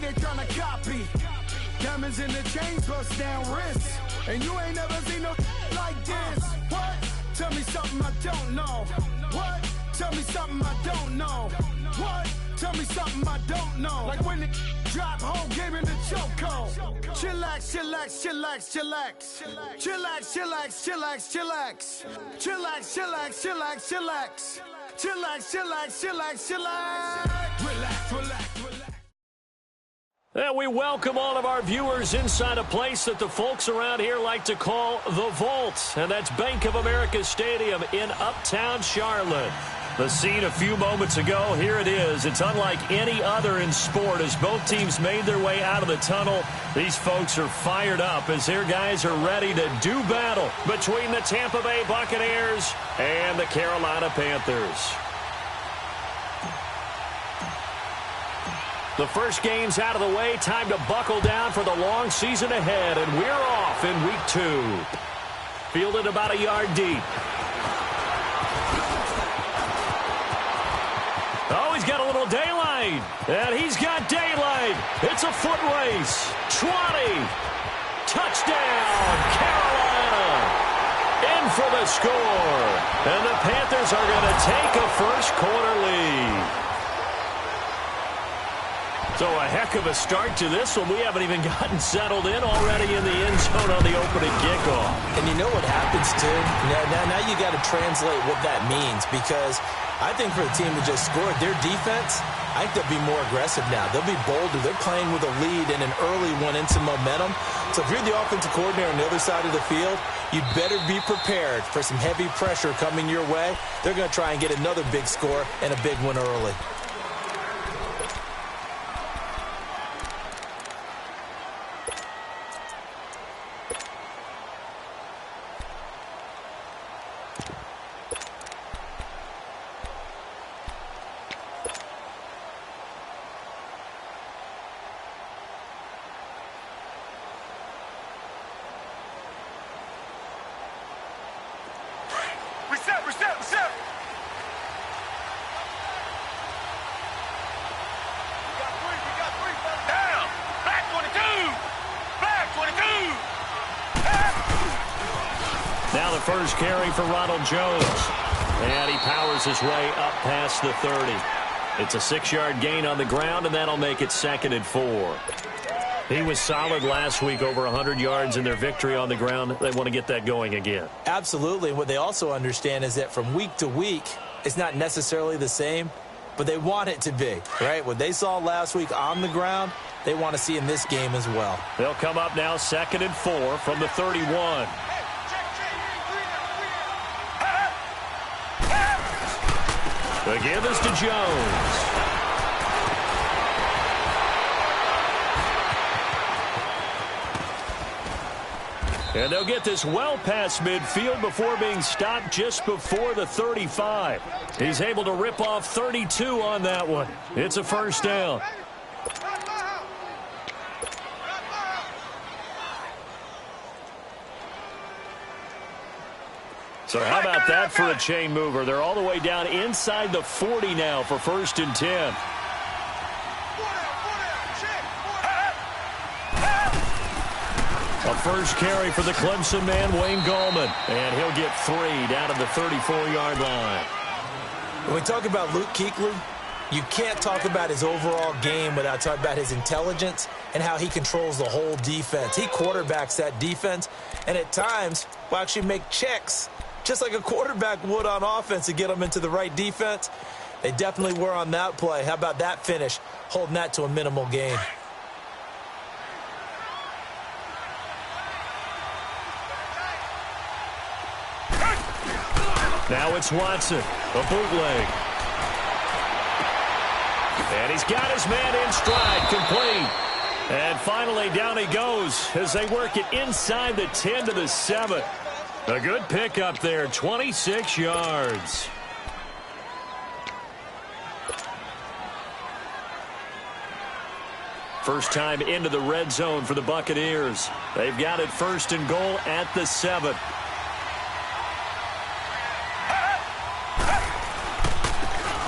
they tryna copy. Diamonds in the chain, bust down wrists. And you ain't never seen no like this. What? Tell me something I don't know. What? Tell me something I don't know. What? Tell me something I don't know. Like when the drop, whole game in the chokehold. Chillax, chillax, chillax, chillax. Chillax, chillax, chillax, chillax. Chillax, chillax, chillax, chillax. Chillax, chillax, chillax, chillax. Relax, relax, relax. And we welcome all of our viewers inside a place that the folks around here like to call the Vault. And that's Bank of America Stadium in Uptown Charlotte. The scene a few moments ago, here it is. It's unlike any other in sport as both teams made their way out of the tunnel. These folks are fired up as their guys are ready to do battle between the Tampa Bay Buccaneers and the Carolina Panthers. The first game's out of the way. Time to buckle down for the long season ahead, and we're off in week 2. Fielded about a yard deep. Oh, he's got a little daylight. And he's got daylight. It's a foot race. 20. Touchdown, Carolina. In for the score. And the Panthers are going to take a first quarter lead. So a heck of a start to this one. We haven't even gotten settled in already in the end zone on the opening kickoff. And you know what happens, too? Now you got to translate what that means, because I think for the team that just scored, their defense, I think they'll be more aggressive now. They'll be bolder. They're playing with a lead and an early one into momentum. So if you're the offensive coordinator on the other side of the field, you'd better be prepared for some heavy pressure coming your way. They're going to try and get another big score and a big one early. Now the first carry for Ronald Jones. And he powers his way up past the 30. It's a 6-yard gain on the ground, and that'll make it 2nd and 4. He was solid last week, over 100 yards in their victory on the ground. They want to get that going again. Absolutely. What they also understand is that from week to week, it's not necessarily the same, but they want it to be, right? What they saw last week on the ground, they want to see in this game as well. They'll come up now 2nd and 4 from the 31. The give is to Jones. And they'll get this well past midfield before being stopped just before the 35. He's able to rip off 32 on that one. It's a first down. So how about that for a chain mover? They're all the way down inside the 40 now for 1st and 10. A first carry for the Clemson man, Wayne Gallman. And he'll get 3 down at the 34-yard line. When we talk about Luke Kuechly, you can't talk about his overall game without talking about his intelligence and how he controls the whole defense. He quarterbacks that defense, and at times will actually make checks, just like a quarterback would on offense, to get them into the right defense. They definitely were on that play. How about that finish, holding that to a minimal gain? Now it's Watson, a bootleg. And he's got his man in stride, complete. And finally down he goes as they work it inside the 10 to the 7. A good pickup there, 26 yards. First time into the red zone for the Buccaneers. They've got it 1st and goal at the 7.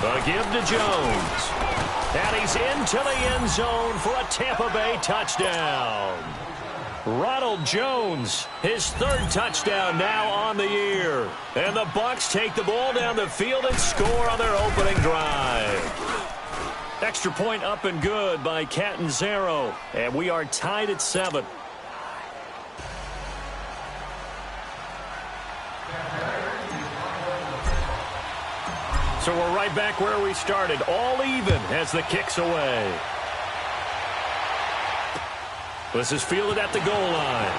A give to Jones. And he's into the end zone for a Tampa Bay touchdown. Ronald Jones, his third touchdown now on the year. And the Bucs take the ball down the field and score on their opening drive. Extra point up and good by Catanzaro. And we are tied at 7. So we're right back where we started, all even as the kick's away. This is fielded at the goal line.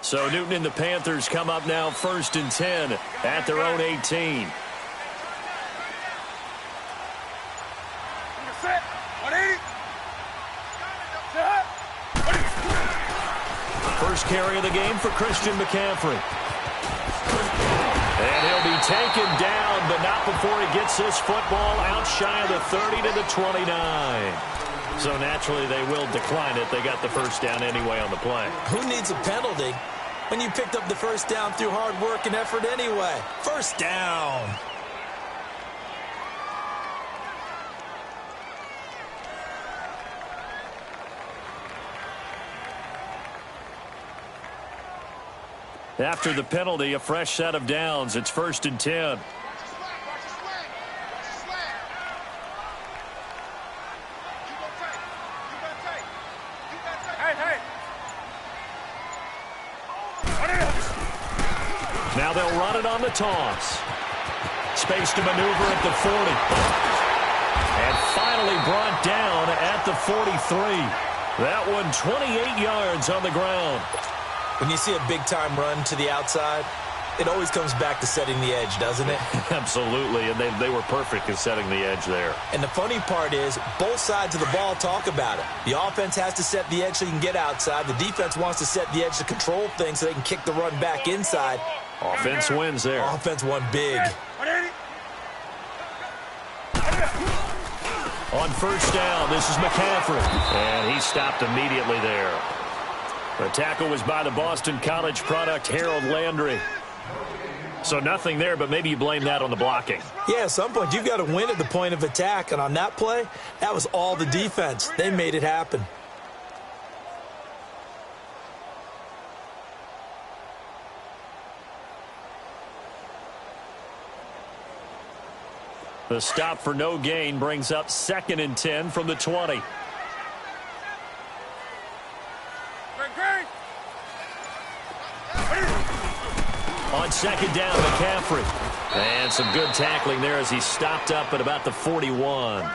So Newton and the Panthers come up now 1st and 10 at their own 18. First carry of the game for Christian McCaffrey. And he'll be taken down, but not before he gets this football out shy of the 30 to the 29. So naturally they will decline it. They got the first down anyway on the play. Who needs a penalty when you picked up the first down through hard work and effort anyway? First down. After the penalty, a fresh set of downs. It's 1st and 10. Now they'll run it on the toss. Space to maneuver at the 40. And finally brought down at the 43. That one 28 yards on the ground. When you see a big-time run to the outside, it always comes back to setting the edge, doesn't it? Absolutely, and they were perfect in setting the edge there. And the funny part is, both sides of the ball talk about it. The offense has to set the edge so you can get outside. The defense wants to set the edge to control things so they can kick the run back inside. Offense wins there. Offense won big. On first down, this is McCaffrey. And he stopped immediately there. The tackle was by the Boston College product, Harold Landry. So nothing there, but maybe you blame that on the blocking. Yeah, at some point, you've got to win at the point of attack. And on that play, that was all the defense. They made it happen. The stop for no gain brings up 2nd and 10 from the 20. On second down, McCaffrey. And some good tackling there as he stopped up at about the 41.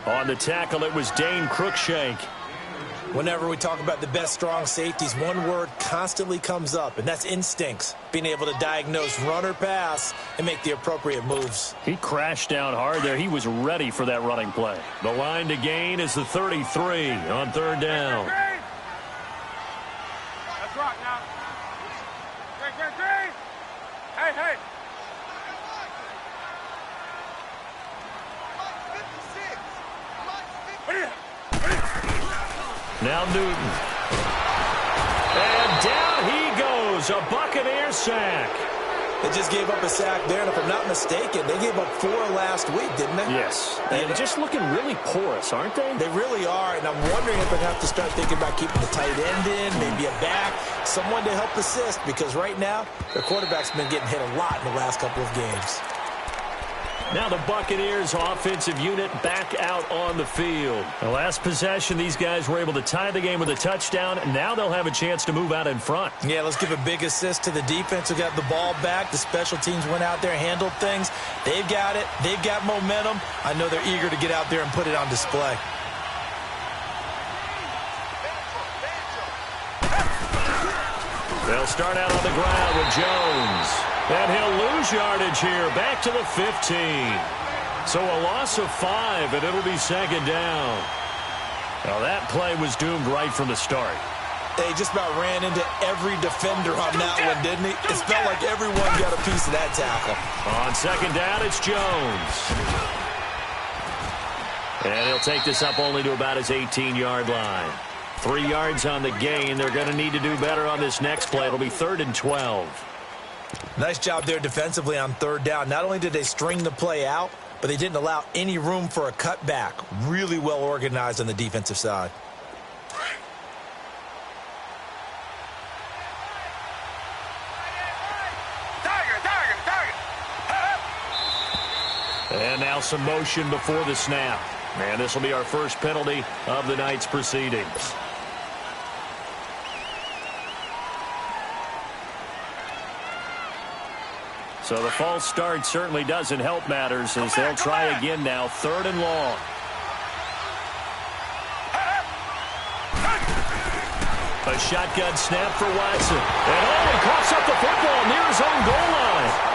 On the tackle, it was Dane Cruikshank. Whenever we talk about the best strong safeties, one word constantly comes up, and that's instincts. Being able to diagnose run or pass and make the appropriate moves. He crashed down hard there. He was ready for that running play. The line to gain is the 33 on 3rd down. Let's rock now. Green. Hey. Now Newton. And down he goes. A Buccaneer sack. They just gave up a sack there, and if I'm not mistaken, they gave up 4 last week, didn't they? Yes. And just looking really porous, aren't they? They really are, and I'm wondering if they have to start thinking about keeping the tight end in, maybe a back, someone to help assist, because right now, their quarterback's been getting hit a lot in the last couple of games. Now the Buccaneers offensive unit back out on the field. The last possession, these guys were able to tie the game with a touchdown. Now they'll have a chance to move out in front. Yeah, let's give a big assist to the defense who got the ball back. The special teams went out there and handled things. They've got it. They've got momentum. I know they're eager to get out there and put it on display. They'll start out on the ground with Jones. And he'll lose yardage here, back to the 15. So a loss of 5, and it'll be second down. Now that play was doomed right from the start. They just about ran into every defender on that one, didn't he? It felt like everyone got a piece of that tackle. On second down, it's Jones. And he'll take this up only to about his 18-yard line. 3 yards on the gain. They're going to need to do better on this next play. It'll be 3rd and 12. Nice job there defensively on 3rd down. Not only did they string the play out, but they didn't allow any room for a cutback. Really well organized on the defensive side. And now some motion before the snap. And this will be our first penalty of the night's proceedings. So the false start certainly doesn't help matters as they'll try again now. 3rd and long. A shotgun snap for Watson. And he coughs up the football near his own goal line.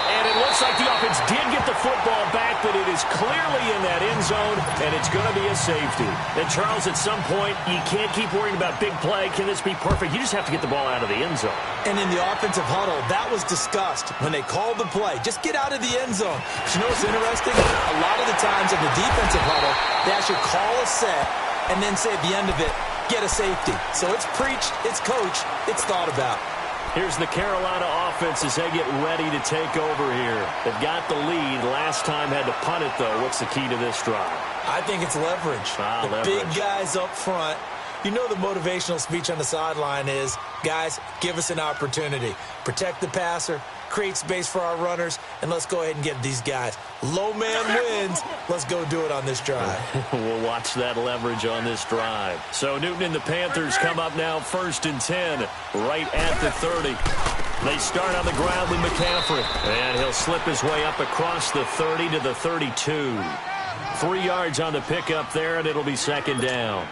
And it looks like the offense did get the football back, but it is clearly in that end zone, and it's going to be a safety. And, Charles, at some point, you can't keep worrying about big play. Can this be perfect? You just have to get the ball out of the end zone. And in the offensive huddle, that was discussed when they called the play. Just get out of the end zone. But you know what's interesting? A lot of the times in the defensive huddle, they actually call a set and then say at the end of it, get a safety. So it's preached, it's coached, it's thought about. Here's the Carolina offense as they get ready to take over here. They've got the lead. Last time had to punt it, though. What's the key to this drive? I think it's leverage. The big guys up front. You know the motivational speech on the sideline is, guys, give us an opportunity. Protect the passer, create space for our runners, and let's go ahead and get these guys. Low man wins. Let's go do it on this drive. We'll watch that leverage on this drive. So Newton and the Panthers come up now 1st and 10, right at the 30. They start on the ground with McCaffrey, and he'll slip his way up across the 30 to the 32. 3 yards on the pickup there, and it'll be second down.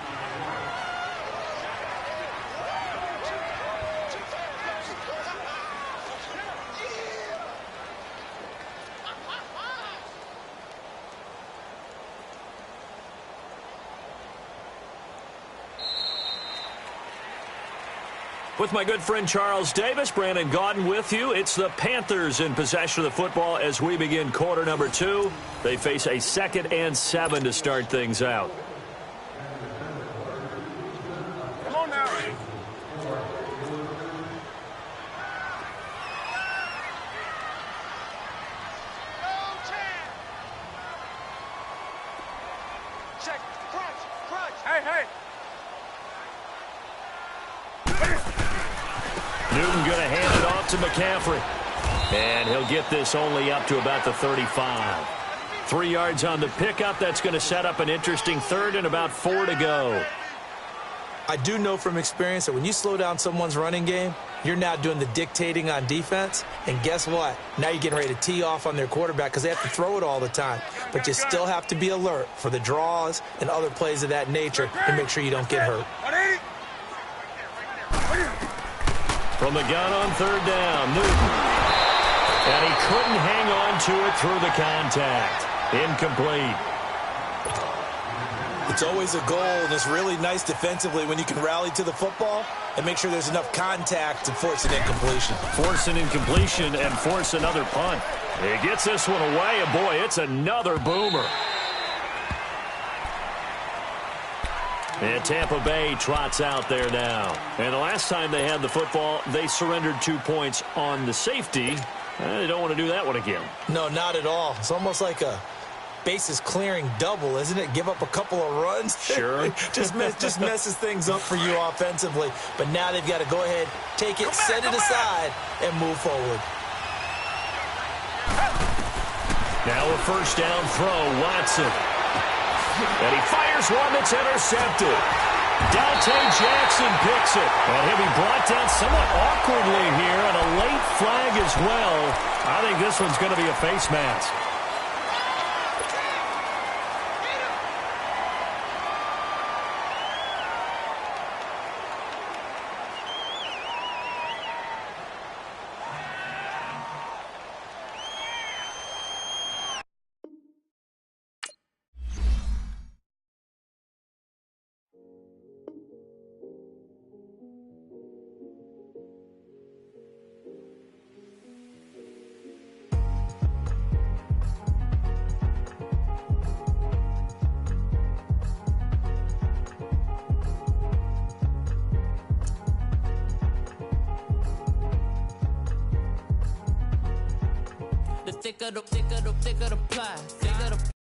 With my good friend Charles Davis, Brandon Gaudin with you. It's the Panthers in possession of the football as we begin quarter number 2. They face a 2nd and 7 to start things out. Come on now. Check. Crunch. Hey. Newton going to hand it off to McCaffrey. And he'll get this only up to about the 35. 3 yards on the pickup. That's going to set up an interesting 3rd and about 4 to go. I do know from experience that when you slow down someone's running game, you're now doing the dictating on defense. And guess what? Now you're getting ready to tee off on their quarterback because they have to throw it all the time. But you still have to be alert for the draws and other plays of that nature to make sure you don't get hurt. From the gun on 3rd down, Newton. And he couldn't hang on to it through the contact. Incomplete. It's always a goal, and it's really nice defensively when you can rally to the football and make sure there's enough contact to force an incompletion. Force an incompletion and force another punt. He gets this one away, and boy, it's another boomer. And Tampa Bay trots out there now. And the last time they had the football, they surrendered 2 points on the safety. They don't want to do that one again. No, not at all. It's almost like a bases clearing double, isn't it? Give up a couple of runs. Sure. just messes things up for you offensively. But now they've got to go ahead, take it, set it aside, and move forward. Now a first down throw, Watson. And he fires one that's intercepted. Dante Jackson picks it. And he'll be brought down somewhat awkwardly here, and a late flag as well. I think this one's going to be a face mask. thicker the pie.